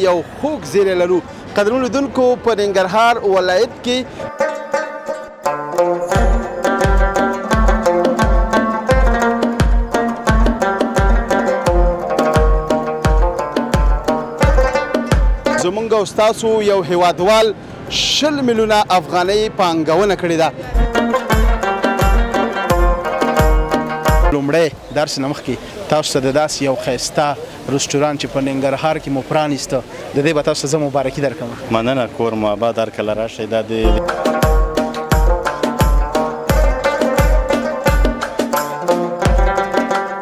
یو خوږ زیری لرو. قدرمنو لیدونکو په ننګرهار ولایت کې زمونږ او ستاسو یو هیوادوال 20 میلیونه افغانۍ پانګونه کړې ده. لومړی درس نه مخکې تاسو ته د داسې یو ښایسته رستورانت چې په ننګرهار کې مو پرانیسته د دې به تاسو ته زه مبارکي درکوم. مننه، کور مو اباد، هر کله راشئ. دا د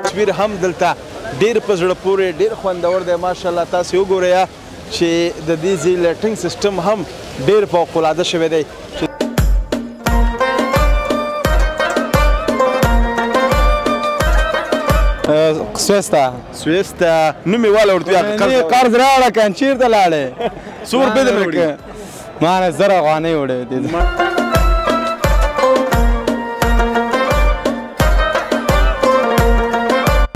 تصویر هم دلته ډېر په زړه پورې ډېر خوندور دی. ماشاءالله تاسې وګورئ چې د دې ځای لټینګ سیسټم هم ډېر فوق‌العاده شوی دی. سویسته نوم یې واله ورته وایه قرض راوړه که چېرته لاړې څو روپۍ درنه وړي؟ ما نه 1000 افغانۍ وړې.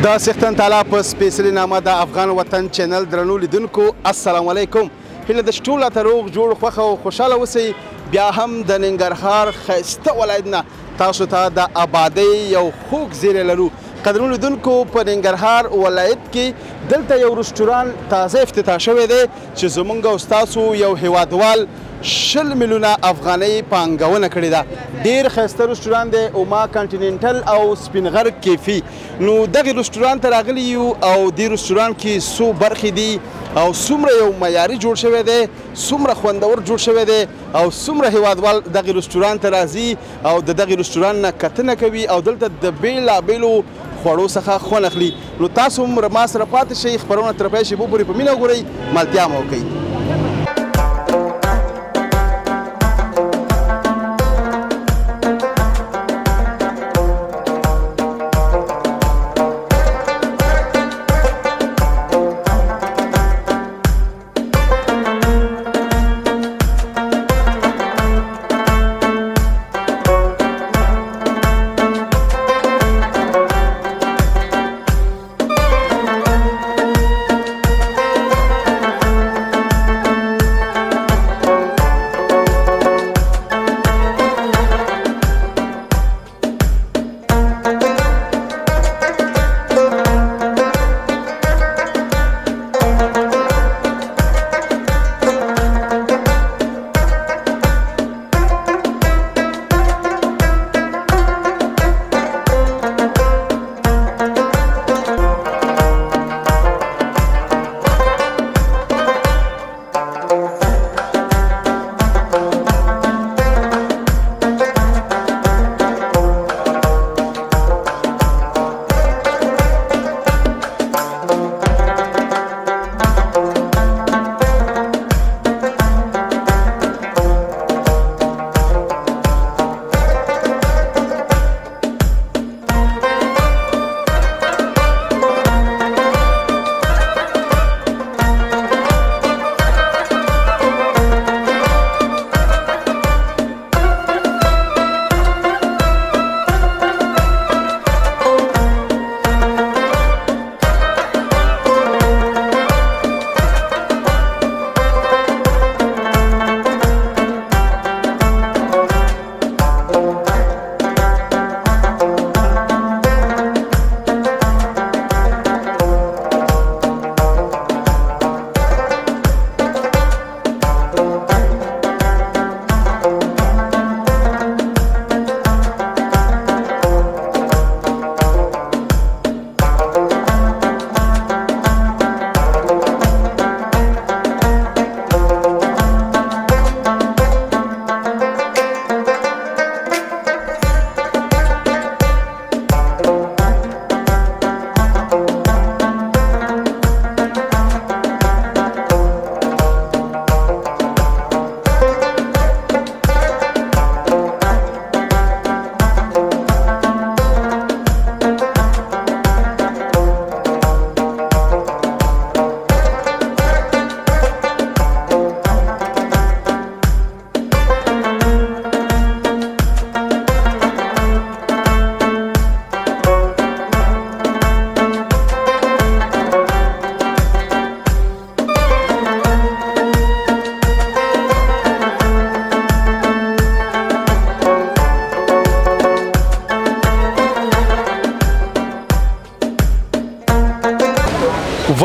د څښتن تعالی په سپېڅلې نامه د افغان وطن چینل درنو لیدونکو السلام علیکم. هیله ده چې ټول راته روغ جوړ خوښه او خوشحاله اوسئ. بیا هم د ننګرهار ښایسته ولایت نه تاسو ته د آبادۍ یو خوږ زیری لرو. قدرمنو لیدونکو په ننګرهار ولایت کې دلته یو رستوران تازه افتتاح شوی دی چې زمونږ او ستاسو یو هیوادوال 20 میلیونه افغانۍ پانګونه کړې ده. ډېر ښایسته رستوران دی، اوما کانټیننټل او سپین غر کیفي. نو دغې رستوران ته راغلي یو او دې رستوران کې څو برخې دي او څومره یو معیاري جوړ شوی دی، څومره خوندور جوړ شوی دی او څومره هیوادوال دغې رستوران ته راځي او د دغې رستوران نه کتنه کوي او دلته د بېلابېلو خوړو څخه خوند اخلي. نو تاسو هم ما سره پاتې شئ، خپرونه تر پای شېبو پورې په مینه وګورئ، ملتیا مو وکړئ.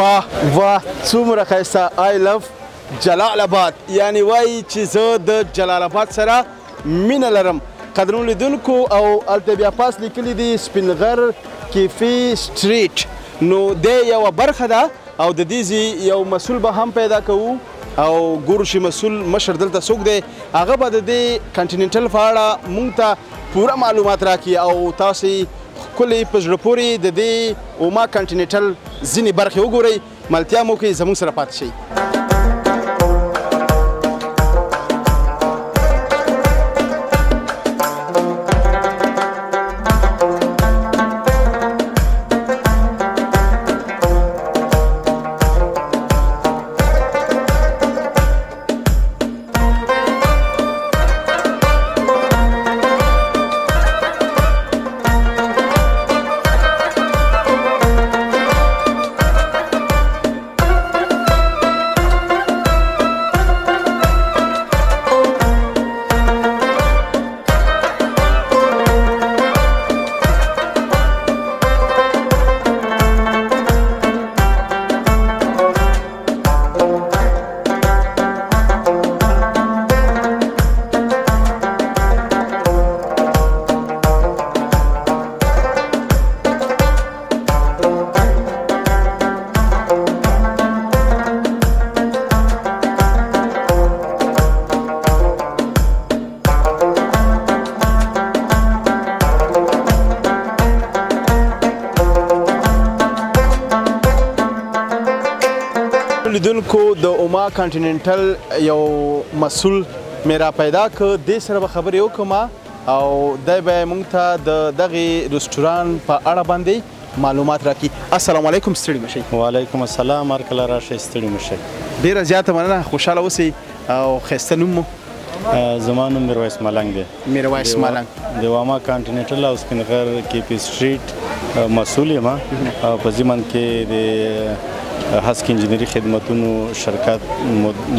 واه واه څومره ښایسته آی لف جلال آباد یعنی وایي چې زه د جلال آباد سره مینه لرم. قدرونو لیدونکو او هلته بیا پاس لیکلي دي سپین غر کیفي سټریټ، نو دی یوه برخه ده او د دې ځای یو مسؤل به هم پیدا کوو او ګورو چې مسؤل مشر دلته څوک دی، هغه به د دې کنټیننټل په اړه موږ ته پوره معلومات راکړي او تاسې ښکلې په زړه پورې د دې اوما کنټیننټل ځینې برخې وګورئ. ملتیا مو کوي زموږ سره پاتې شئ. لیدونکو د اوما کنټیننټل یو مسؤل مې را پیدا کړ، دې سره به خبرې وکړم او دی به موږ ته د دغې رستورانت په اړه باندې معلومات راکړي. السلام علیکم، ستړي مه شئ. وعلیکم السلام، هر کله راشئ، ستړي مه شئ. ډېره زیاته مننه، خوشحاله اوسئ او ښایسته نوم مو؟ زما نوم میرویس ملنګ دی. میرویس ملنګ د واما کنټیننټل او سپین غر کیپي سټریټ مسؤل یم او په ضمن کې د هسک انجینري خدمتونو شرکت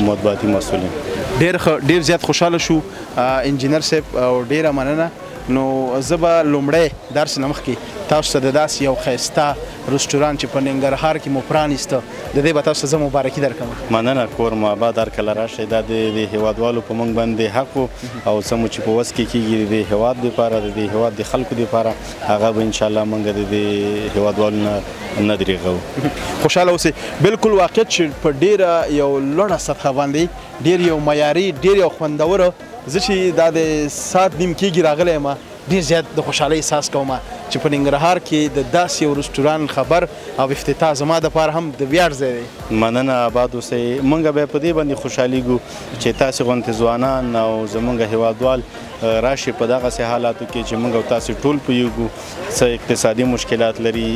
مطبوعاتي مسؤل یم. ډېر زیات خوشحاله شو انجینر صاحب او ډېره مننه. نو زه به لومړی درس نه مخکې تاسو ته د داسې یو ښایسته رستورانت چې په ننګرهار کې مو پرانیسته د دې به تاسو ته زه مبارکي درکوم. مننه، کور مو آباد، هر کله راشئ. دا د هیوادوالو په موږ باندې حق او څه مو چې په وس کې کېږي د هیواد دپاره د دې هیواد د خلکو دپاره هغه به انشاءالله موږ د دې هیوادوالو نه درېږو. خوشحاله اوسئ. بلکل واقعیت چې په ډېره یو لوړه سطحه باندې ډېر یو معیاري ډېر یو خوندوره، زه چې دا د ساعت نیم کېږي راغلی یم ډېر زیات د خوشحالۍ احساس کوم چې په ننګرهار کې د داسې یو رستورانت خبر او افتتاح زما دپاره هم د ویاړ ځای دی. مننه، آباد اوسئ. موږ بیا په دې باندې خوشحالیږو چې تاسې غوندې ځوانان او زموږ هیوادوال راشي په دغسې حالاتو کې چې موږ او تاسې ټول پوهیږو څه اقتصادي مشکلات لري،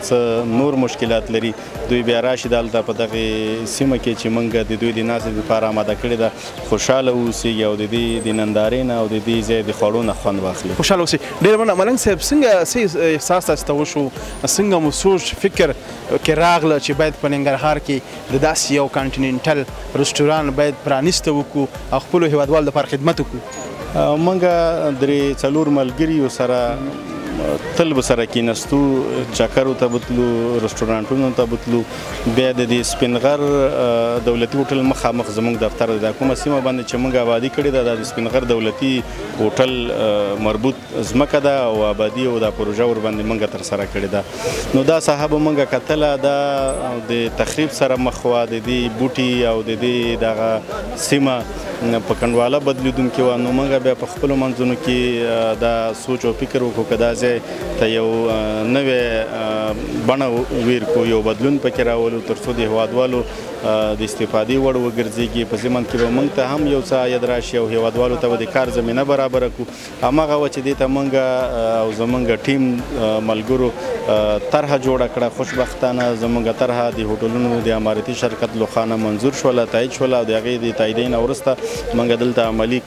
څه نور مشکلات لري، دوی بیا راشي دلته په دغې سیمه کې چې موږ د دوی د ناستې دپاره آماده کړې ده، خوشحاله واوسېږي او د دې د نندارې نه او د دې ځای د خوړو نه خوند واخلي. خوشحاله اوسئ. ډېره مننه. ملنګ صاحب څنګه احساس تاسو ته وشو، څنګه مو سوچ فکر کې راغله چې باید په ننګرهار کې د داسې یو کنټیننټل رستورانت باید پرانیسته وکړو او خپلو هیوادوالو دپاره خدمت وکړو؟ موږ درې څلور ملګري سره تل به سره کېناستو، چکرو ته بتلو، رستورانټونو ته بتلو. بیا د دې سپین غر دولتي هوټل مخامخ زموږ دفتر دی، کومه سیمه باندې چې موږ آبادي کړې ده دا د سپین غر دولتي هوټل مربوط ځمکه ده او آبادي او دا پروژه ورباندې موږ ترسره کړې ده. نو دا صاحب موږ کتله دا د تخریب سره مخ وه، د دې بوټي او د دې دغه سیمه په کنډواله بدلیدونکې وه. نو موږ بیا په خپلو منځونو کې دا سوچ او فکر وکړو که دا ځای ته یو نوې بڼه ویر کړو، یو بدلون پکې راولو تر څو د هیوادوالو د استفادې وړ وګرځېږي. په ضمن کې به موږ ته هم یو څه عاید راشي او هیوادوالو ته به د کار زمینه برابره کړو. هماغه وه چې دې ته موږ او زموږ ټیم ملګرو طرحه جوړه کړه. خوشبختانه زموږ طرحه د هوټلونو د امارتي شرکت لخوا منظور شوله، تایید شوله او د هغې د تاییدۍ نه وروسته موږ دلته عملي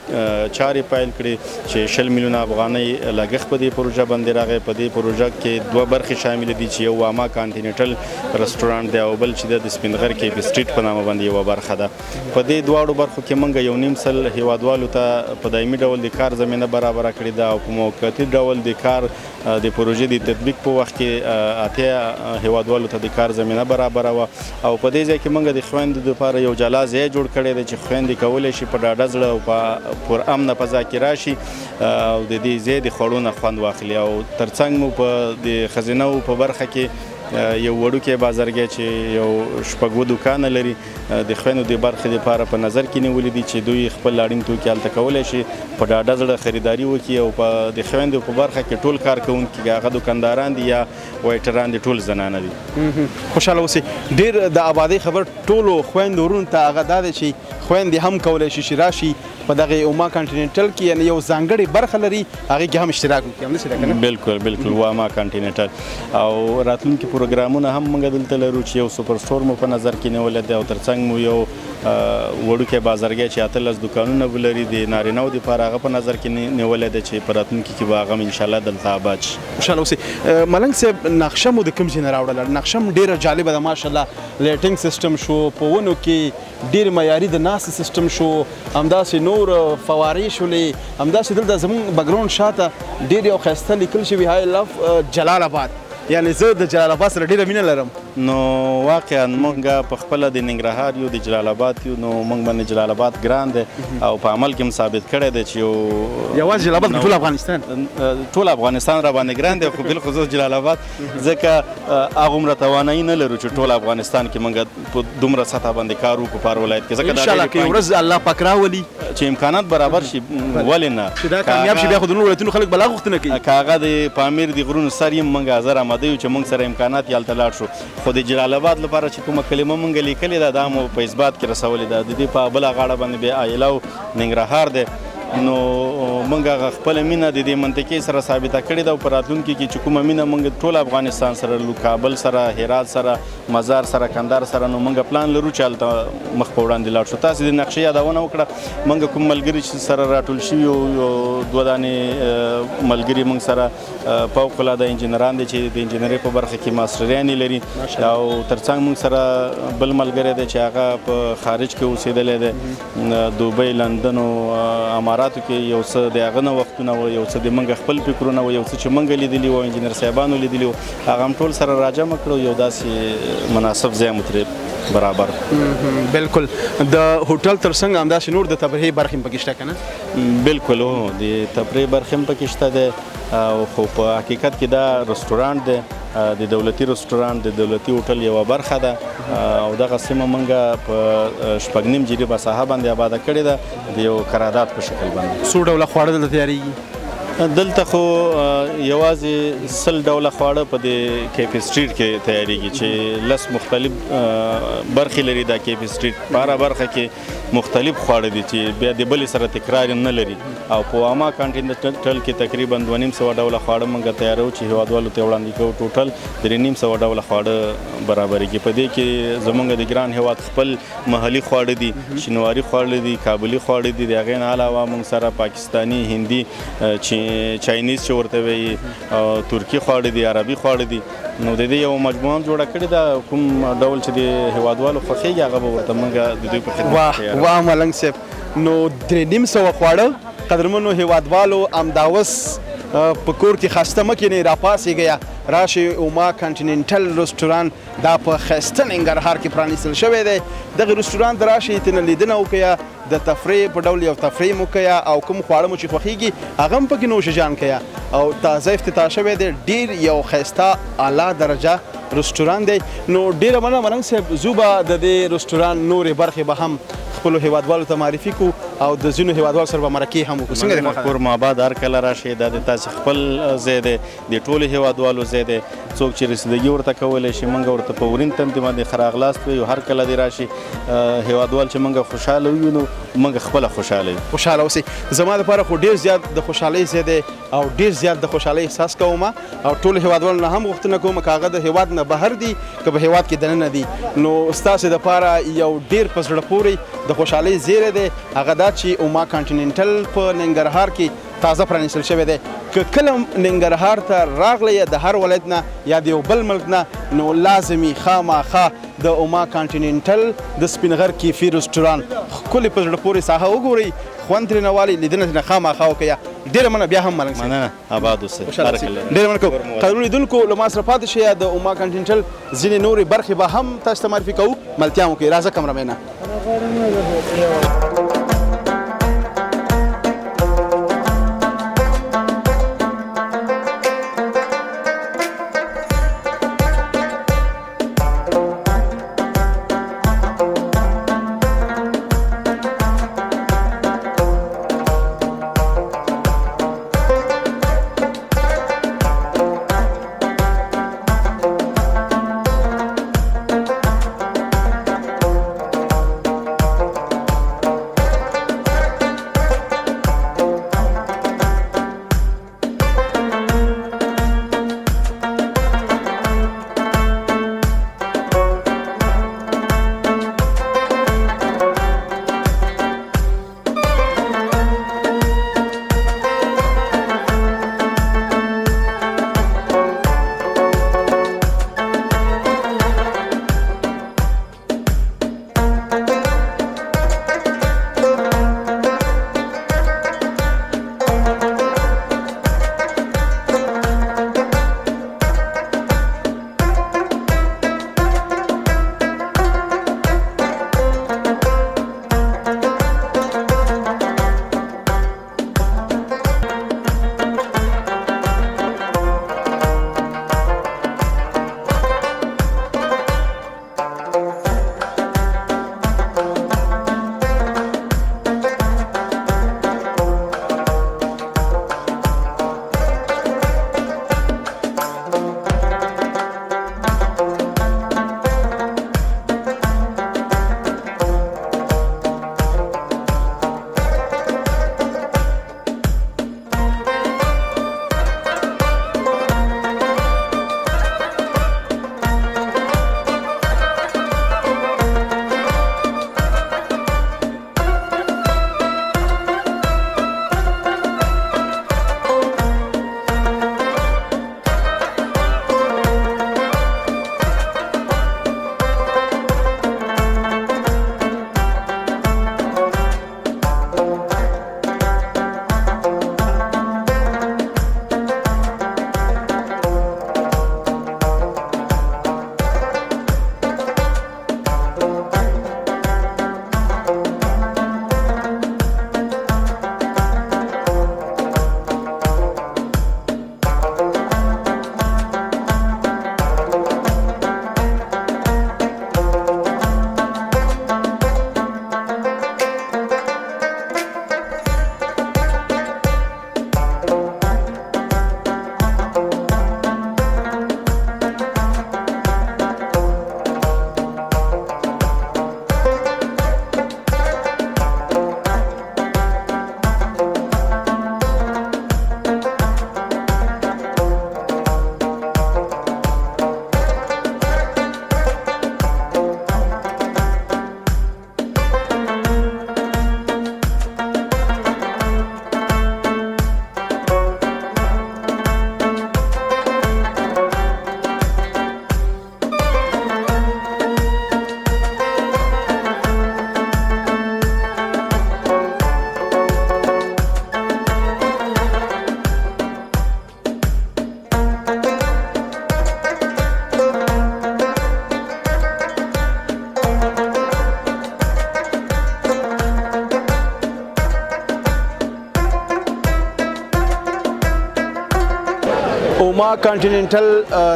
چارې پیل کړې چې 20 میلیونه افغانۍ لګښت په دې پروژه باندې راغی. په دې پروژه کې 2 برخې شامل دي چې یو واما کانټیننټل رستورانت دی او بل چې د سپین غر کیپي سټریټ سټریټ په نامه باندې یوه برخه ده. په دې دواړو برخو کې موږ 1.5 سل هیوادوالو ته په دایمي ډول د کار زمینه برابره کړې ده او په موقتي ډول د کار د پروژې د تطبیق په وخت کې 8 هیوادوالو ته د کار زمینه برابره وه او په دې ځای کې موږ د خویندو دپاره یو جلا ځای جوړ کړی دی چې خویندې کولی شي په ډاډه زړه او په پر امنه فضا کې راشي او د دې ځای د خوړو نه خوند واخلي. او ترڅنګ مو په د ښځینهو په برخه کې یو وړوکی بازارګی چې یو 6 دوکانه لري د خویندو د برخې لپاره په نظر کې نیولي دي چې دوی خپل اړین توکي هلته کولی شي په ډاډه زړه خریداري وکړي او په د خویندو په برخه کې ټول کارکوونکي هغه دوکانداران دي یا وایټران دي ټول زنانه دي. خوشحاله اوسئ. ډېر د آبادۍ خبر ټولو خویندو وروڼو ته هغه دا دی چې خویندې هم کولی شي چې راشي په دغه اوما کانټیننټل کې یعنی یو ځانګړې برخه لري هغې کې هم اشتراک وکړي. همداسې ده که نه؟ بالکل واما کانټیننټل او راتلونکي پروګرامونه هم موږ دلته لرو چې یو سوپر سټور مو په نظر کې نیولی دی او ترڅنګ مو یو وړوکی بازارګی چې 18 دوکانونه ولري د نارینهو دپاره هغه په نظر کې نیولی دی چې په راتلونکي کې به هغه هم انشاءالله دلته آباد شي. خوشحاله اوسئ. ملنګ صاحب نقشه مو د کوم ځای نه راوړله؟ نقشه هم ډېره جالبه ده ماشاءالله. لایټینګ سیسټم شو، په ونو کې ډېر معیاري د ناستې سیسټم شو، همداسې نور فوارې شولې، همداسې دلته زموږ بګراونډ شاته ډېر یو ښایسته لیکل شوي I love جلال آباد. یعنی زه د جلال آباد سره ډېره مینه لرم. نو واقعا موږ په خپله د ننګرهار یو د جلال آباد یو نو موږ باندې جلال آباد ګران دی او په عمل کې هم ثابت کړی دی چې یوازې جلال آباد ټول افغانستان را باندې ګران دی خو بالخصوص جلال آباد ځکه هغومره توانایي نه لرو چې ټول افغانستان کې موږ په دومره سطح باندې کار وکړو په هر ولایت کې. ځکه انشاءالله که یو ورځ الله پاک راولي چې امکانات برابر شي ولې نه چې دا کامیاب شي بیا خو د نورو ولایتونو خلک به لا غوښتنه کوي. که هغه د پامیر د غرونو سر یې موږ حاضر آماده یو چې موږ سره امکانات یې هلته لاړ شو خو د جلال آباد لپاره چې کومه کلمه موږ لیکلې ده دا مو په اثبات کې رسولې ده. د دې په بله غاړه باندې بیا ایله او ننګرهار دی نو موږ هغه خپله مینه د دې منطقې سره ثابته کړې ده او په راتلونکي کې چې کومه مینه موږ ټول افغانستان سره لرو، کابل سره، هرات سره، مزار سره، کندهار سره، نو موږ پلان لرو چې هلته مخ په وړاندې لاړ شو. تاسې د نقشې یادونه وکړه. موږ کوم ملګري چې سره راټول شوي یو 2 دانې ملګري موږ سره فوق العاده انجینران دي چې د انجینرۍ په برخه کې ماسټریانې لري او ترڅنګ موږ سره بل ملګری دی چې هغه په خارج کې اوسېدلی دی، دوبۍ، لندن او اماراتو کې یو څه د هغه نه وختونه وو، یو څه د موږ خپل فکرونه وو، یو څه چې موږ لیدلي وو، انجینر صاحبانو لیدلي وو، هغه هم ټول سره راجمع کړو، یو داسې مناسب ځای مو ترې برابر. بالکل. د هوټل ترڅنګ همداسې نور د تفریحي برخې هم پکې شته که نه؟ بالکل هو، د تفریحي برخې هم پکې شته دی خو په حقیقت کې دا رستورانټ دی، د دولتي رستورانټ د دولتي هوټل یوه برخه ده او دغه سیمه موږ په 6.5 جریبه ساحه باندې آباده کړې ده د یو قرارداد په شکل باندې. څو ډوله خواړه دلته تیارېږي؟ دلته خو یوازې 100 ډوله خواړه په د کیفې سټریټ کې تیارېږي چې 10 مختلف برخې لري. دا کیفې سټریټ په هره برخه کې مختلف خواړه دي چې بیا د بلې سره تکرار نه لري او په عامه کانټیننټل کې تقریبا 250 ډوله خواړه موږ تیارو چې هیوادوالو ته وړاندې کوو. ټوټل 350 ډوله خواړه برابرېږي. په دې کې زموږ د ګران هیواد خپل محلي خواړه دي، شینواري خواړه دي، کابلي خواړه دي، د هغې نه علاوه موږ سره پاکستاني، هندي، چاینیز چې ورته وایي، ترکي خواړه دي، عربي خواړه دي. نو د دې یو مجموعه جوړه کړې ده. کوم ډول چې د هیوادوالو خوښېږي هغه به ورته موږ د دوی په خدمت کې. واه ملنګ صاحب، نو 350 خواړه قدرمنو هیوادوالو امداوس په کور کې خسته مه کینئ، راپاڅېږئ، راشئ اوما کانټیننټل رستورانټ دا په ښایسته ننګرهار کې پرانیستل شوی دی. دغه رستورانټ ته راشئ، ترنه لیدنه وکړئ، د تفریح په ډول یو تفریح مو کوئ او کوم خواړه مو چې خوښېږي هغه هم پکې نوشجان کوئ او تازه افتتاح شوی دی. ډېر یو ښایسته اعلی درجه رستورانټ دی. نو ډېره مننه ملنګ صاحب، زه به د دې رستورانټ نورې برخې به هم خپلو هیوادوالو ته معرفي کړو او د ځینو هیوادوالو سره به مرکې هم وکړو. څنګه دی کور ماباد هر کله راشئ، دا د تاسې خپل ځای دی، د ټولو هیوادوالو ځای دی. څوک چې رسیدګي ورته کولی شي موږ ورته په ورین تندي باندې ښه راغلاست وایو. هر کله دې راشي هیوادوال چې موږ خوشحاله ووینو موږ خپله خوشحاله یو. خوشحاله اوسئ. زما لپاره خو ډېر زیات د خوشحالۍ ځای دی او ډېر زیات د خوشحالۍ احساس کوم او ټولو هیوادوالو نه هم غوښتنه کوم که هغه د هیواد نه بهر دي که په هیواد کې دننه دي، نو ستاسې دپاره یو ډېر په زړه پورې د خوشحالۍ زیری دی. هغه دا چې اوما کانټیننټل په ننګرهار کې تازه پرانیستل شوی دی. که کله ننګرهار ته راغلی د هر ولایت نه یا د یو بل ملک نه، نو لازمي خامخا د اوما کانټیننټل د سپینغر کیفي رستوران ښکلې په زړه پورې ساحه وګورئ خوند ترېنه والي لیدنه ترېنه خامخا وکړئ ډېره مننه بیا هم ملنګ صاحب مننه آباد اوسئ ډېره مننه کوم قدرمنو لیدونکو له ما سره پاتې شئ د اوما کانټیننټل ځینې نورې برخې به هم تاسو ته معرفي کوو ملتیا مو کوي راځه کمرمینه اوما کانټیننټل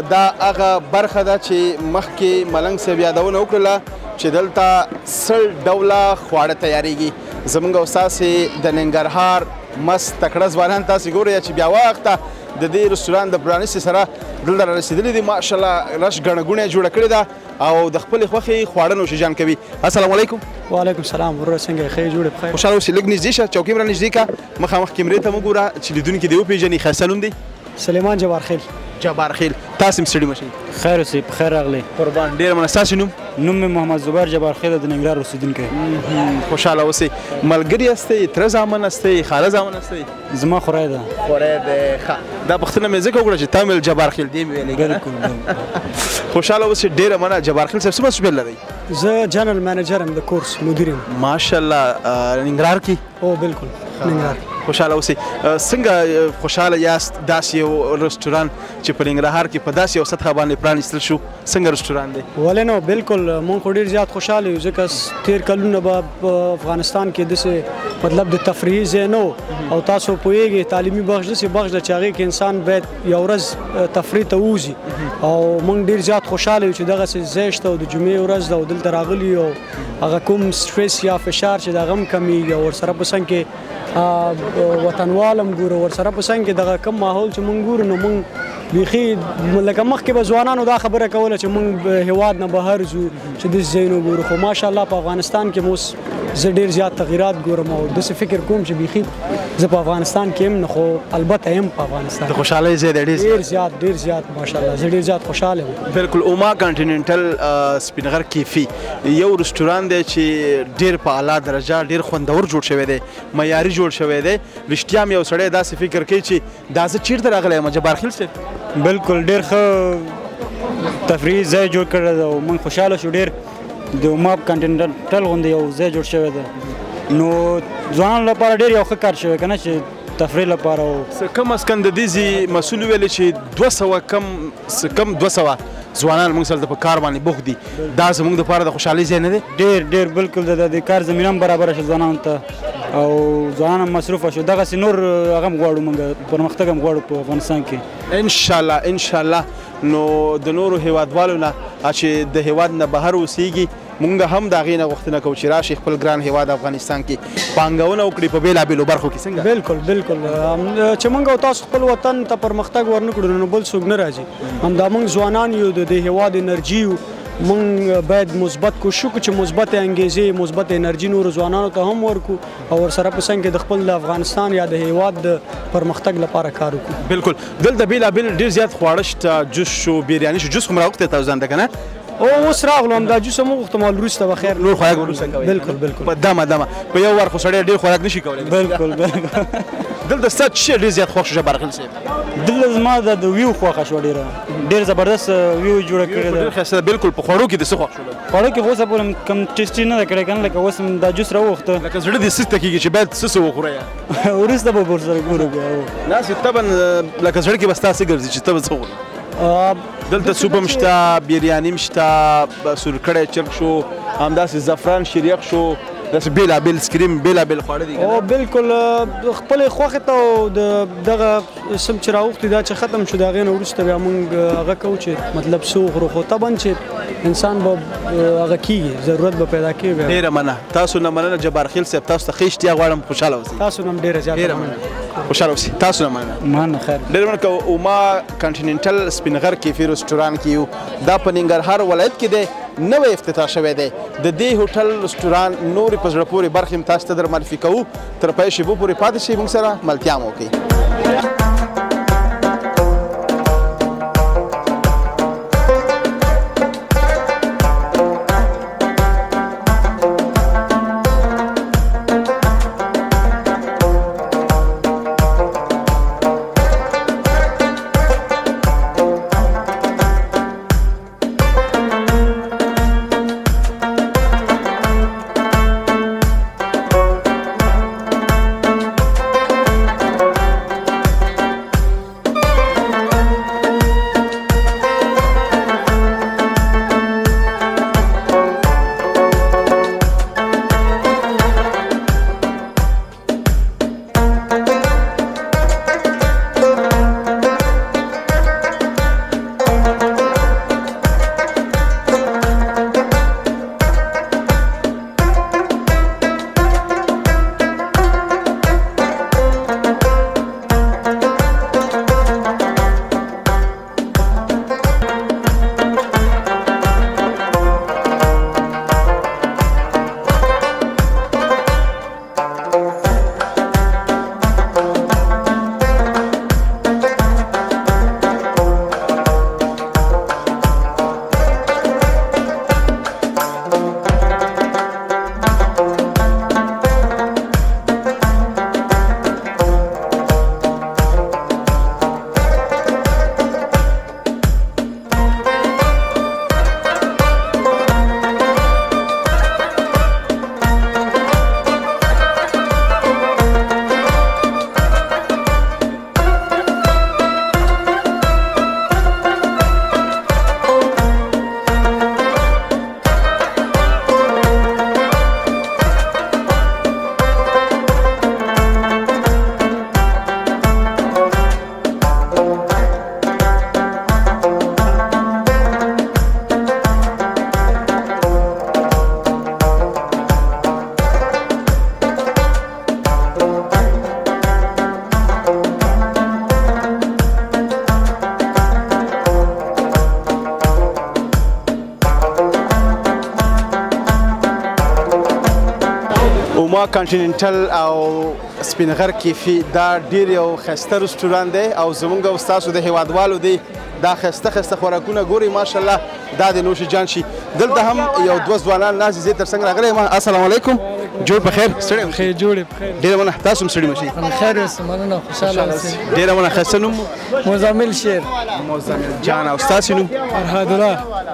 دا هغه برخه ده چې مخکې ملنګ صاحب یادونه وکړله چې دلته 100 ډوله خواړه تیاریږي زموږ او ستاسې د ننګرهار مست تکړه ځوانان تاسې ګورئ چې بیا وخته د دې رستوران د پرانیستې سره دلته را رسېدلي دي ماشاءالله رش ګڼه ګوڼه یې جوړه کړې ده او د خپلې خوښې خواړه نوشیجان کوي. السلام علیکم. وعلیکم السلام. ورور څنګه یې؟ ښه یې؟ جوړې بخیر. خوشحاله اوسې. لږ نږدې شه، چوکۍ م را نږدې کړه، مخامخ کیمرې ته مه ګوره چې لیدونکي دې وپېژني. ښایسته نوم دی؟ سلیمان جوارخیل. جبار خیل تاسو سړي مشي خیر اوسې په خیر راغلی قربان ډیر مناسب نوم نوم مې محمد زبیر جبار خیل د ننګرهار اوسېدونکی خوشاله اوسئ ملګری استئ تره زامن استئ خاله زامن استئ زما خورای ده خورای ده ښه دا پوښتنه مې ځکه وکړه چې تا مې جبار خیل دې مې ویلې بالکل خوشاله اوسئ ډیره مننه جبار خیل صاحب څه مسؤلیت لرئ زه جنرال منیجر ام د کورس مدیر یم ماشاءالله ننګرهار کې او بالکل ننګرهار خوشاله اوسئ څنګه خوشاله یاست داسې یو رستوران چې په ننګرهار کې په داسې یو سطحه باندې پرانیستل شو څنګه رستوران دی ولې نو بالکل مونږ خو ډېر زیات خوشحاله یو ځکه تېر کلونه به په افغانستان کې داسې مطلب د تفریحي ځای نه او تاسو پوهیږئ تعلیمي بخش داسې بخش ده چې هغې کې انسان باید یو ورځ تفریح ته ووځي او مونږ ډېر زیات خوشحاله یو چې دغسې ځای شته او د جمعې ورځ ده او دلته راغلي یو هغه کوم سټرس یا فشار چې د هغه هم کمیږي او ورسره په څنګ کې وطنوال هم ګورو ورسره په څنګ کې دغه کم ماحول چې مونږ ګورو نو مونږ بیخي لکه مخکې به ځوانانو دا خبره کوله چې مونږ هیواد نه بهر ځو چې داسې ځایونو ګورو خو ماشاءالله په افغانستان کې مو اوس زه ډېر زیات تغیرات ګورم او داسې فکر کوم چې بیخي زه په افغانستان کې یم نه خو البته یم په افغانستان د خوشحالۍ ځای دی ډېر زیات ماشاءالله زه ډېر زیات خوشحاله یم بالکل اوما کانټیننټل سپینغر کیفي یو رستوران دی چې ډېر په اعلی درجه ډېر خوندور جوړ شوی دی معیاري جوړ شوی دی رښتیا م یو سړی داسې فکر کوي چې دا زه چېرته راغلی یم جبار خیل صاحب بالکل ډېر ښه تفریحي ځای جوړ کړی دی او موږ خوشحاله شو ډېر د اوما کانټیننټل غوندې یو ځای جوړ شوی دی نو ځوانانو لپاره ډېر یو ښه کار شوی که نه چې تفریح لپاره او کم از کم د دې مسؤل ویلې چې 200 کم 200 ځوانان موږ سره په کار باندې بوخت دي دا زموږ دپاره د خوشحالۍ ځای نه دی ډېر بالکل د کار زمینه هم برابره شوه ځوانانو ته او ځوانان هم مصروفه شو دغسې نور هغه هم غواړو موږ پرمختګ هم غواړو په افغانستان کې انشاءالله نو د نورو هیوادوالو نه چې د هیواد نه بهر اوسیږي مونږ هم د هغې نه غوښتنه کوو چې راشي خپل ګران هیواد افغانستان کې پانګونه وکړي په بېلابېلو برخو کې څنګه بالکل چې مونږ او تاسو خپل وطن ته پرمختګ ورنه کړو نو بل څوک نه راځي همدا مونږ ځوانان یو د هیواد انرژي یو مونږ باید مثبت کوشش وکړو چې مثبت انګیزې مثبت انرژي نورو ځوانانو ته هم ورکړو او ورسره په څنګ کې د خپل د افغانستان یا د هیواد د پرمختګ لپاره کار وکړو بالکل دلته بېلابېل ډېر زیات خواړه شته جوس شو بیریاني شو جوس خو م راوغوښتی تاسو ځان ته که نه او اوس راغلو همدا جوس هم وغوښتم او وروسته به خیر نور خوراک وروسته کوئ بالکل په دمه په یو وار خو سړی ډېر خوراک نشي کولی بالکل دلته ستا څه شی ډېر زیات خوښ شو جبار خیل صاحب دلته زما د ویو خوښه شوه ډېر زبردست ویو جوړه کړې ده ډېر ښایسته ده بالکل په خوړو کې د څه خوښ شول خوړو کې خو اوسه پورې کم ټیسټي نه ده کړی که نه لکه اوس هم دا جوس راوغوښته لکه زړه دې سسته کېږي چې باید څه وخوره وروسته به ورسره ګورو بیا داسې طبعا لکه زړه کې به ستا څه ګرځي چې ته به څه وخورې دلته سوپ هم شته بیریاني هم شته سورکړی چرګ شو همداسې زعفران شیریخ شو داسې بېلابېل سکریم بېلابېل خواړه دي او بالکل خپلې خوښې ته او دغه سم چې راوغوښتي دا چې ختم شو د هغې نه وروسته بیا موږ هغه کوو چې مطلب څه وخورو خو طبعا چې انسان به هغه کېږي ضرورت به پیدا کېږي ډېره مننه تاسو نه مننه جبار خیل صاحب تاسو ته ښه اشتیا غواړم خوشحاله اوسئ تاسو نه هم ډېره زیاته مننه خوشحاله اوسئ تاسو نه مننه خیر ډېر مننه که اوما کانټیننټل سپینغر کیفي رستوران کې یو دا په ننګرهار ولایت کې دی نوی افتتاح شوی دی د دې هوټل رستوران نورې په زړه پورې برخې هم تاسو ته در معرفي کوو تر پای شیبو پورې پاتې شئ موږ سره ملتیا مو وکړئ اوما کانټیننټل او سپینغر کیفي دا ډیر یو ښایسته رستورانت دی او زمونږ او ستاسو د هیوادوالو دی دا ښایسته خوراکونه ګوري ماشاءالله دا د نوش جان شي دلته هم یو دوه ځوانان ناست دي زه تر څنګ راغلی یم السلام علیکم جوړ په خیر ستړی مشئ جوړ په خیر ډېره مننه تاسو هم ستړي مشئ خیر اوسئ مننه خوشحاله اوسئ ډېره مننه ښایسته نوم مزمل شیر مزمل جان او ستاسو نوم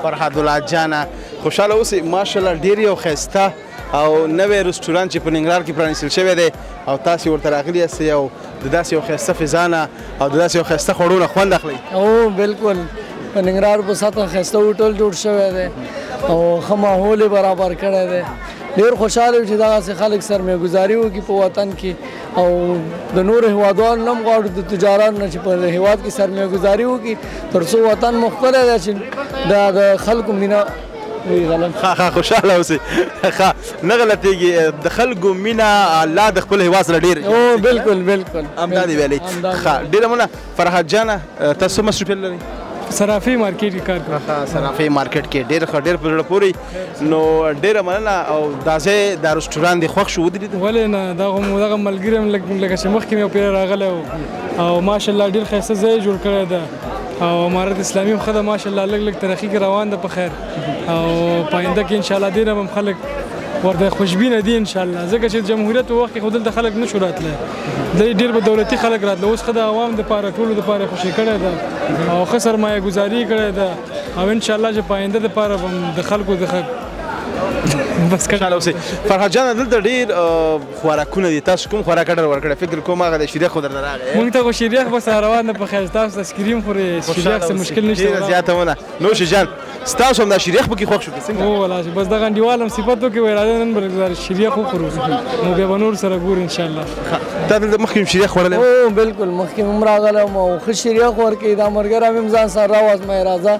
فرهاد الله جان خوشحاله اوسئ ماشاءالله ډېر یو ښایسته او نوی رستورانت چې په ننګرهار کې پرانیستل شوی دی او تاسو ورته راغلي یاستئ او د داسې یو ښایسته فضا نه او د داسې یو ښایسته خوړو نه خوند اخلئ او بالکل په ننګرهار په سطح ښایسته هوټل جوړ شوی دی او ښه ماحول یې برابر کړی دی ډېر خوشحاله یم چې دغسې خلک سرمایه‌ګزاري وکړي په وطن کې او د نورو هیوادوالو نه هم غواړو د تجارانو نه چې په هیواد کې سرمایه‌ګزاري وکړي تر څو وطن مو ښکلی دی چې د خلکو مینه ښه خوشحاله اوسئ ښه نه غلطېږي د خلکو مینه الله د خپل هیواد سره ډېره او بالکل بالکل همدا دې ویلئ ښه ډېره مننه فرهاد جانه تاسو مصروفیت لرئ صرافي مارکیټ کې کار کوم صرافي مارکیټ کې ډېر ښه ډېر په زړه پورې نو ډېره مننه او دا ځای دا رستورانت دې خوښ شو ودرېد ولې نه دغه ملګري هم لکه چې مخکې مې یو پیر راغلی او ماشاءالله ډېر ښایسته ځای جوړ کړی ده او امارت اسلامي هم ښه ده ماشاءالله لږ لږ ترقي کې روان ده په خیر او په آینده کې انشاءالله ډېر هم خلک ورته خوشبینه دي انشاءالله ځکه چې جمهوریت په وخت کې خو دلته خلک نشو راتلی دی ډېر به دولتي خلک راتله اوس ښه د عوام دپاره ټولو دپاره خوشي کړی ده او ښه سرمایه ګزاري کړې ده او انشاءالله چې په آینده دپاره به د خلکو د بس خوشحاله اوسئ فرهاد جانه دلته ډېر خوراکونه دي تاسو کوم خوراک اډر ورکړی فکر کوم هغه د شیریخ خو درته راغی مونږ ته خو شیریخ بس روان ده په خیر تاسو اسکریم خورئ شیریخ څه مشکل نشته ډېره زیاته مننه نوش جان ستاسو هم دا شیریخ پکې خوښ شو که څنګه او والله بس دغه انډیوال هم صفت وکړي وایي راځه نن به شیریخ وخورو نو بیا به نور سره ګورو انشاءالله تا دلته مخکې هم شیریخ خوړلی او بالکل مخکې هم راغلم او ښه شیریخ ورکوي دا ملګری مې هم ځان سره راوازمایي راځه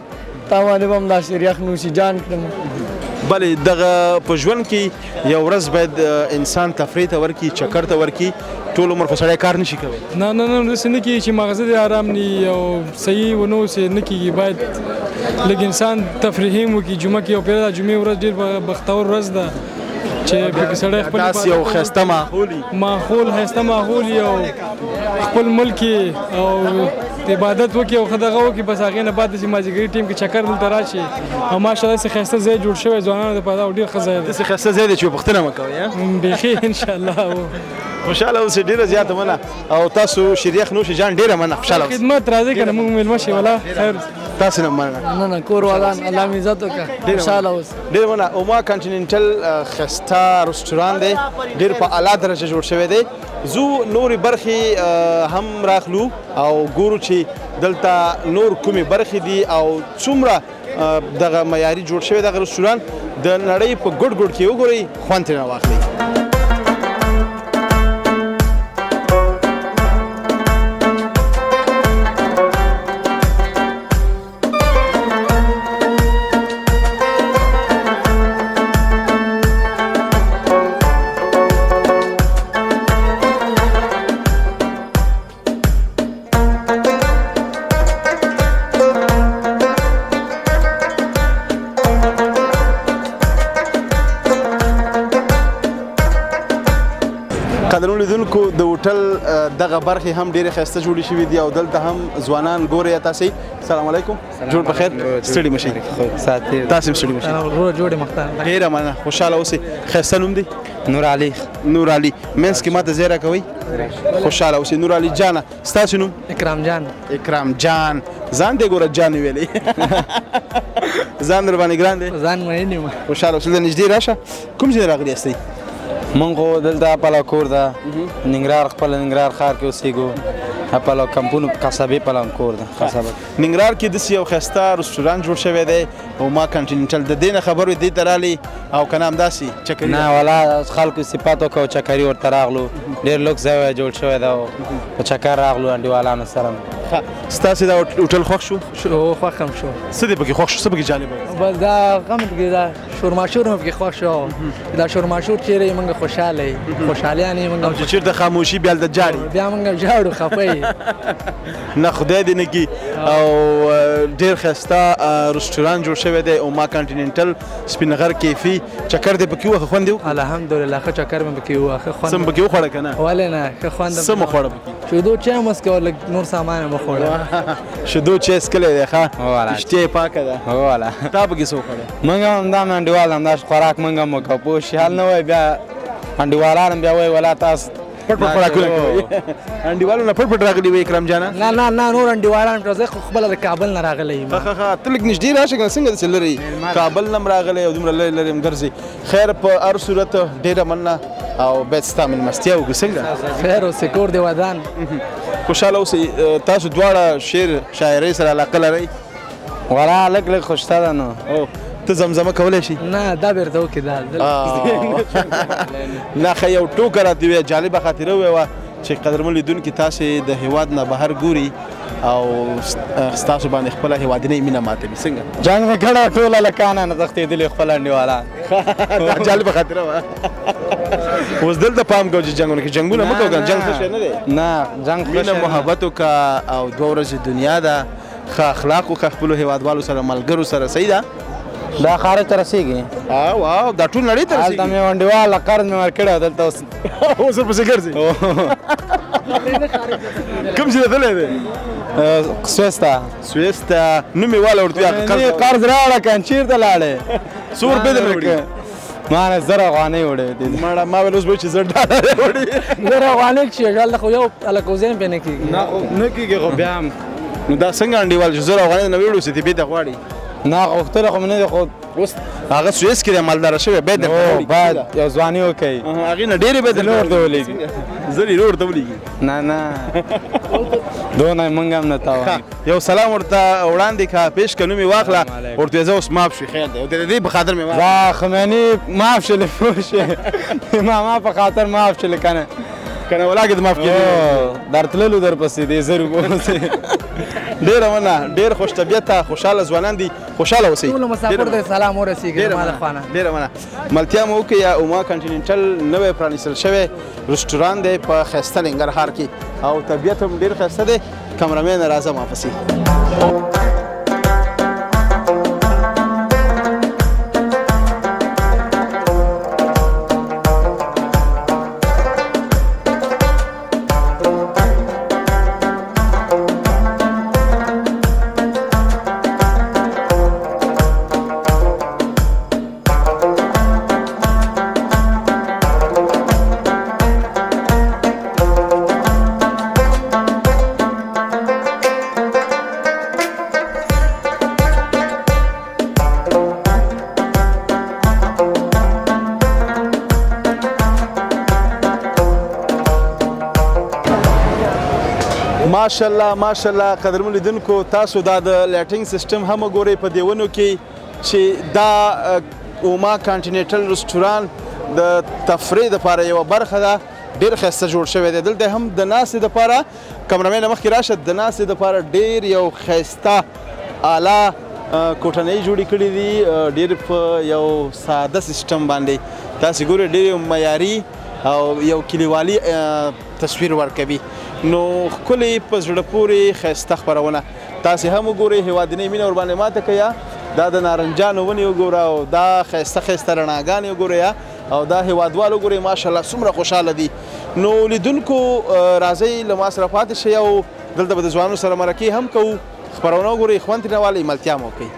تا باندې به هم دا شیریخ نوشي جان کړم بلې دغه په ژوند کې یو ورځ باید انسان تفریح ته ورکړي چکر ته ورکړي ټول عمر په سړی کار نشي کولی نه داسې نه کېږي چې مغزه دې ارام ني او صحیح ونه اوسې نه کېږي باید لږ انسان تفریح هم وکړي جمعه کې یو پیر د جمعې ورځ ډېر بختور ورځ ده چې پکې سړی خپل داسې یو ښایسته ماحول ښایسته ماحول او خپل ملک او عبادت وکړي او ښه دغه وکړي بس هغې نه بعد داسې مازدیګري ټیم کې چکر دلته راشي او ماشاءالله داسې ښایسته ځای جوړ شوی ځوانانو دپاره او ډېر ښه ځای دی داسې ښایسته ځای دی چې پوښتنه مه کوئ بیخي انشاءالله خوشحاله اوسئ ډېره زیاته مننه او تاسو شیریخ نوش جان ډېره مننه خوشحاله اوسئ خدمت راځئ که نه موږ میلمه شي والله خیر تاسو نه مننه نه کور والان الله مې عزت وکړه خوشحاله اوسئ ډېره مننه اوما کانټیننټل ښایسته رستورانت دی ډېر په اعلی درجه جوړ شوی دی زو نورې برخې هم راخلو او ګورو چې دلته نور کومې برخې دي او څومره دغه معیاري جوړ شوی دغه رستورانت د نړۍ په ګوټ ګوټ کې وګورئ خوند ترېنه واخلئ قدرونو لیدونکو د هوټل دغه برخې هم ډېرې ښایسته جوړې شوي دي او دلته هم ځوانان ګورئ تاسې السلام علیکم جوړ په خیر ستړي مشئ تاسې هم ستړي مشئ ډېره مننه خوشحاله اوسئ ښایسته نوم دی نور علي منځ کې ماته ځای راکوئ خوشحاله اوسئ نور علي جانه ستاسو نوم اکرام جان ځان دې ګوره جان ویلی ځان در باندې ګران دی ځان مین یم خوشحاله اوسئ دلته نږدې راشه کوم ځای راغلي یاستئ مونږ خو دلته پلا کور ده ننګرهار خپل ننګرهار ښار کې اوسېږو پلا کمپونو قصبې پلا هم کور ده ننګرهار کې داسې یو ښایسته رستورانت جوړ شوی دی اوما کانټیننټل د دې نه خبر وي دې ته رالي او که نه همداسې چکري نه والا خلکو صفت وکړو چکري ورته راغلو ډېر لوکس ځای جوړ شوی ده او په چکر راغلو انډیوالانو سره ستاسې دا هوټل خوښ شو خوښ هم شو څه دې پکې خوښ شو څه پکې جالبه بس دا غم پکې دا شورماشور مې پکې خوښ شو دا شورماشور چیرې موږ خوشاله خوشحالیان یې او چې چېرته خاموشي بیا هلته جاړي بیا موږ ژاړو خفه نه خدای دې نه کي او ډېر ښایسته رسټورانټ جوړ شوی دی اوما کانټیننټل سپین غر کیفي چکر دې پکې وښه خوند یې الحمدلله ښه چکر مې پکې ووه ښه خوند څه مې پکې وخوړه که نه ولې نه ښه خوند څه مې خوړه پکې شیدو چای مو څکه لږ نور سامان مې وخوړه شیدو چای څکلی دی ښه والا رښتیا یې پاکه ده والا تا پکې څه وخوړه موږ هم همدا انډیوال همداسې خوراک موږ هم وکړو پوه شي حال نه وای بیا انډیوالان هم بیا وایي ولا تاسو پټ پټ خوراکونه کوي انډیوالو نه پټ پټ راغلي وي اکرم جانه نه نه نه نور انډیوالان زه خو خپله د کابل نه راغلی یم ښه ته لږ نږدې راشه که نه څنګه داسې لرې کابل نه هم راغلی او دومره لرې لرې هم ګرځې خیر په هر صورت ډېره مننه او باید ستا مېلمستیا وکړو څنګه خیر اوسې کور دې ودان خوشحاله اوسئ تاسو دواړه شعر شاعرۍ سره علاقه لرئ ولا لږ لږ خوشته ده نو ته زمزمه کولی شي نه دا بیرته وکړې نه ښه یو ټوکه راته وویه جالبه خاطره وویوه چې قدرمن لیدونکي تاسې د هېواد نه بهر ګوري او ستاسو باندې خپله هېوادنۍ مینه ماتوي څنګه جنګ مې کړی ټوله لکانه نه تښتېدلي خپل انډیوالان دا جالبه خاطره وه اوس دلته پام کوه چې جنګونه کې جنګونه مه کوه که جنګ ښه شی نه دی نه جنګ مینه محبت وکړه او 2 ورځې دنیا ده ښه اخلاق وکړه خپلو هېوادوالو سره ملګرو سره صحیح ده دا خارج ته رسېږي واو دا ټول نړۍ ته هلته مې انډیوال قرض مې ورکړی دلته اوس اوس ورپسې ګرځې کوم ځای ته تللی دی سویس ته سویس ته نوم یې واله ورته وایه قرض راوړه که چېرته لاړې څو روپۍ درنه وړي ما نه 1000 افغانۍ وړې ماړه ما ویل اوس به چې 1000 ډالر وړي 1000 افغانۍ کښې هلته خو یو الکوزین پې نه کېږي نه کېږي خو بیا هم نو دا څنګه انډیوال چې 1000 افغانۍ نه ویړو چې بیرته غواړي نه غوښتله خو مې نه دی خو اوس هغه سویس کې دی مالداره شوی باید درته باید یو ځواني وکړي هغې نه ډېرې باید زه ورته ولېږي زه ډېره ورته ولېږي نه نه دونه موږ هم نه تاوان یو سلام ورته وړاندې که پیش که نوم یې واخله ورته زه اوس معاف شوي خیر دی او د دې په خاطر مې دا خمیني معاف شلې پوه شې ما په خاطر معاف شلې که نه که نه ولاکې د معاف کېدو در تللو درپسې دې 1000 روپو ډېره مننه ډېر خوش طبیعته خوشحاله ځوانان دي خوشحاله اوسئ ټولو مسافر ته سلام ورسېږي زما له خوا نه ډېره مننه ملتیا مو وکړئ یا اوما کانټیننټل نوی پرانیستل شوی رسټورانټ دی په ښایسته ننګرهار کې او طبیعت هم ډېر ښایسته دی کمرمین راځه ماپسې ماشاءالله ماشاءالله قدرمن لیدونکو تاسو دا د لایټینګ سیستم هم وګورئ په دې ونو کې چې دا اوما کانټیننټل رسټورانټ د تفریح دپاره یوه برخه ده ډېر ښایسته جوړ شوی دی دلته هم د ناستې دپاره کمرمین مخکې راشه د ناستې دپاره ډېر یو ښایسته اعلی کوټنۍ جوړې کړي دي ډېر په یو ساده سیستم باندې تاسې ګورئ ډېر یو معیاري او یو کلیوالي تصویر ورکوي نو ښکلې په زړه پورې ښایسته خپرونه تاسې هم وګورئ هېوادنۍ مینه ورباندې ماته کوئ دا د نارنجانو ونې وګوره او دا ښایسته ښایسته رڼاګانې وګورئ او دا هېوادوال وګورئ ماشاءالله څومره خوشحاله دي نو لیدونکو راځئ له ما سره پاتې شئ او دلته به د ځوانانو سره مرکې هم کوو خپرونه وګورئ خوند ترېنه والئ ملتیا مو وکړئ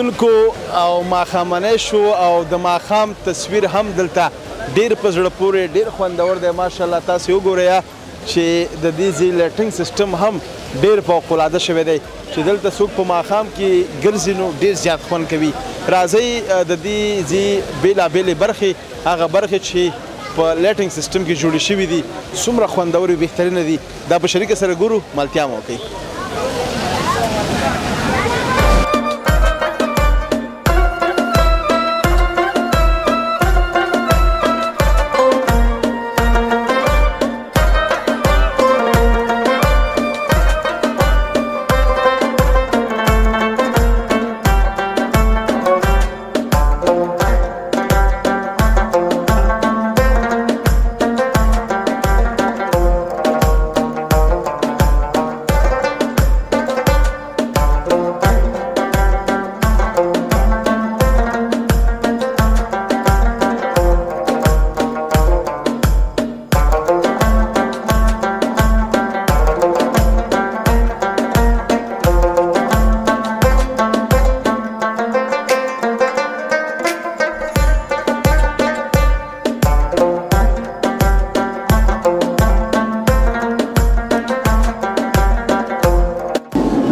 لیدونکو او ماښامنۍ شو او د ماښام تصویر هم دلته ډېر په زړه پورې ډېر خوندور دی ماشاءالله. تاسې وګورئ چې د دې ځای لټینګ سیسټم هم ډېر فوقالعاده شوی دی چې دلته څوک په ماښام کې ګرځي نو ډېر زیات خوند کوي. راځئ د دې ځای بېلابېلې برخې هغه برخې چې په لټینګ سیسټم کې جوړې شوي دي څومره خوندورې بهترینه دي دا په شریکه سره ګورو ملتیا مو وکړئ.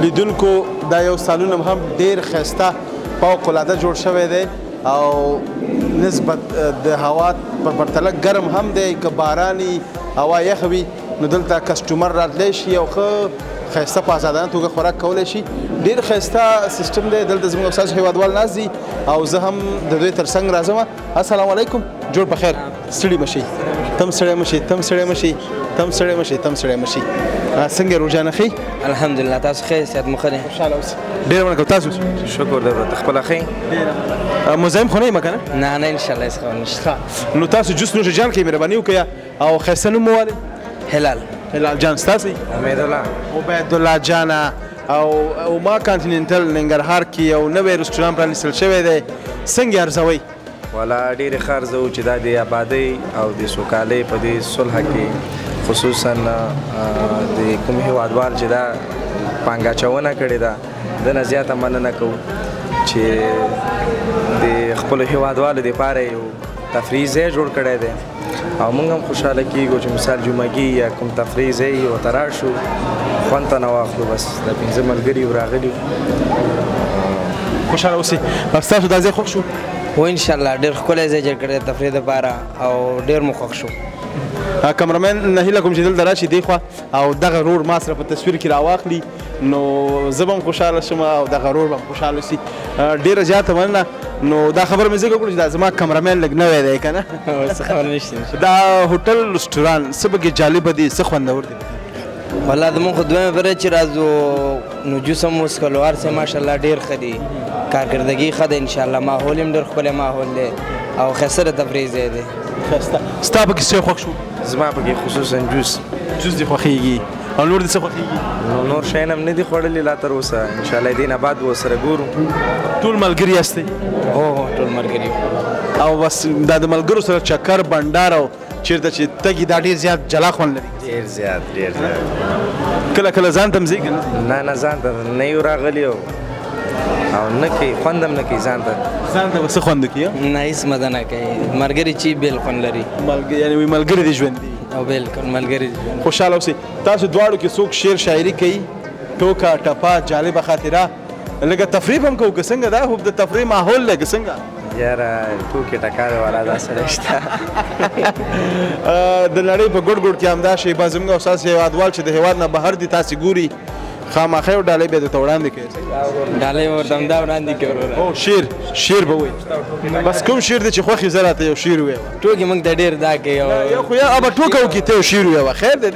لیدونکو دا یو سالون هم ډېر ښایسته فوق العاده جوړ شوی دی او نسبت د هوا په پرتله ګرم هم دی که باراني هوا یخه وي نو دلته کسټمر راتلی شي او ښه ښایسته په ازادانه توګه خوراک کولی شي. ډېر ښایسته سیسټم دی دلته زموږ استاد هیوادوال ناست دي او زه هم د دوی تر څنګ راځم. السلام علیکم جوړ په خیر ستړي مه شئ تم ستړی مه شئ تم ستړی مه شئ تم ستړی مه شئ تم ستړی مه شئ. څنګه روژه نه ښې؟ الحمدلله تاسو ښه صحت مو ښه دی؟ خوشحاله اوسئ. ډېره مننه کوم تاسو شکر دی ورته خپله ښه مزاحم خو نه یم که نه؟ نه نه انشاءالله هېڅ خبر نشته. نو تاسو جوس نوش جان کوئ مهرباني وکړئ او ښایسته نوم مو والئ؟ هلال هلال جان ستاسې؟ عبیدالله جانه او ما کانټیننټل ننګرهار کې یو نوی رستورانت پرانیستل شوی دی څنګه یې ارزوئ؟ والا ډېرې ښه ارزوو چې دا د آبادۍ او د سوکالۍ په دې صلح کې خصوصا د کوم هیوادوال چې دا پانګه اچونه کړې ده د نه زیاته مننه کوو چې د خپلو هیوادوالو دپاره یو تفریحي ځای جوړ کړی دی او موږ هم خوشحاله کېږو چې مثال جمعګي یا کوم تفریحي ځای یې ورته راشو خوند ته نه واخلو بس د 5 ملګري راغلي خوشحاله اوسئ. ستاسو دا ځای خوښ شو؟ و انشاءالله ډېر ښکلی ځای جوړ کړی د تفریح دپاره او ډېر مو خوښ شو. کمرمین نه هیله کوم چې دلته راشي دی خوا او دغه رور ما سره په تصویر کې راواخلي نو زه به هم خوشحاله شم او دغه رور به هم خوشحاله شي. ډېره زیاته مننه. نو دا خبره مې ځکه وکړو چې دا زما کمرمین لږ نوی دی که نه؟ څه خبره نشته. دا هوټل رستورانت څه پکې جالبه دي څه خوندور دي؟ والله زموږ خو دویمه بره چې راځو نو جوس هم وڅښلو هر څه ماشاءالله ډېر ښه دي کارکردګي ښه ده انشاءالله ماحول هم ډېر ښکلی ماحول دی او ښایسته د تفریح ځای دی. ستا پکې څه خوښ شو؟ زما پکې خصوصا جوس دې خوښېږي او نور دې څه خوښېږي؟ نور شیان هم نه دي خوړلي لا تر اوسه انشاءالله دې نه بعد به ورسره ګورو. ټول ملګري یاستئ؟ هو ټول ملګري او بس دا د ملګرو سره چکر بنډار او چېرته چې تګي دا ډېر زیات جلا خوند لري. ډېر زیات کله کله ځان ته هم ځئ که نه؟ نه ځان ته نه یو راغلي او نه کوي خوند هم نه کوي ځان ته به څه خوند کوي؟ نه هېڅ مزه نه کوي ملګري چې بېل خوند لري یعنې وایي ملګري دې ژوند دي او بېلکل ملګري دي. خوشحاله اوسئ. تاسو دواړو کې څوک شعر شاعري کوي ټوکه ټپه جالبه خاطره لږه تفریح هم کوو که څنګه دا خو د تفریح ماحول دی که څنګه؟ یاره ټوکې ټکارې والا دا سړی شته د نړۍ په ګوټ ګوټ کې همدا شی به زموږ استاد هیوادوال چې د هیواد نه بهر دي تاسې ګوري خامخا یو ډالۍ به درته وړاندې کوي. ډالۍ به ورته همدا وړاندې کوي وروره. او شعر به وایي بس کوم شعر دی چې خوښ یې زه راته یو شعر ووایه. ټوکې موږ ته ډېر دا کوي خو یا ابه ټوکه وکړي ته یو شعر ووایه خیر دی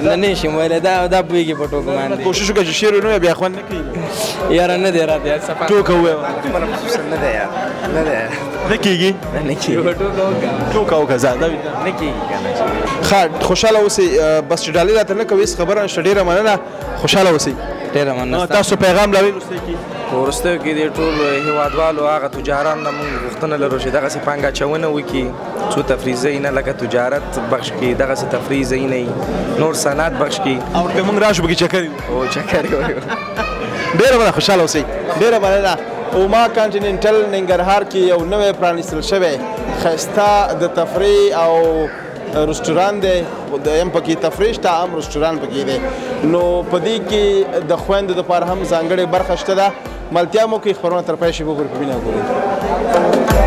نه نه شم ویلی دا پوهېږي په ټوکو باندې کوشش وکړه چې شعر ونه وایه بیا خوند نه کوي. یاره نه دی راته یار ټوکه ووایه نه دی یار نه کېږي نه کېږي ټوکه وکړه ځه نه کېږي که نه. ښه خوشحاله اوسئ. بس چې ډالۍ راته نه کوئ هېڅ خبره نشته. ډېره مننه خوشحاله اوسئ. ډېره مننه. تاسو پیغام لرئ وروستۍ کې؟ په وروستیو کې د ټولو هیوادوالو هغه تجاران نه موږ غوښتنه لرو چې دغسې پانګه اچونه وکړي څو تفریح ځایونه لکه تجارت بخش کړي دغسې تفریح ځایونه یي نور صنعت بخش کړي او ورته موږ راشو پکې چکر یو او چکر یې وایو. ډېره مننه خوشحاله اوسئ. ډېره مننه. اوما کانټیننټل ننګرهار کې یو نوی پرانیستل شوی ښایسته د تفریح او رستوران دی دویم پکې تفریح شته هم رستوران پکې دی نو په دې کې د خویندو دپاره هم ځانګړې برخه شته ده ملتیا مو کوي خبرونه تر پای شي وګورئ په مینه وګورئ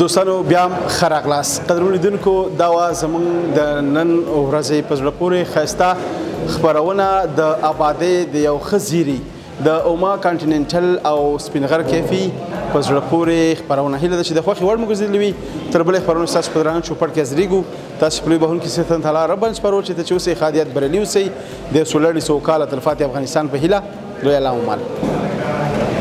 دوستانو بیا هم ښه راغلاست قدرمنو لیدونکو دا وه زموږ د نن ورځې په زړه پورې ښایسته خپرونه د آبادۍ د یو ښه زیري د اوما کانټیننټل او سپین غر کیفي په زړه پورې خپرونه هیله ده چې د خوښې وړ مو ګرځېدلې وي تر بلې خپرونې ستاسو په درانه چوپړ کې حاضرېږو تاسو په لوی بهونکي صحتن تعالی ربن سپارو چې ته چې اوسئ ښادیات بریالي اوسئ د سولړي سوکاله تلفاتې افغانستان په هیله لوی الله مو مال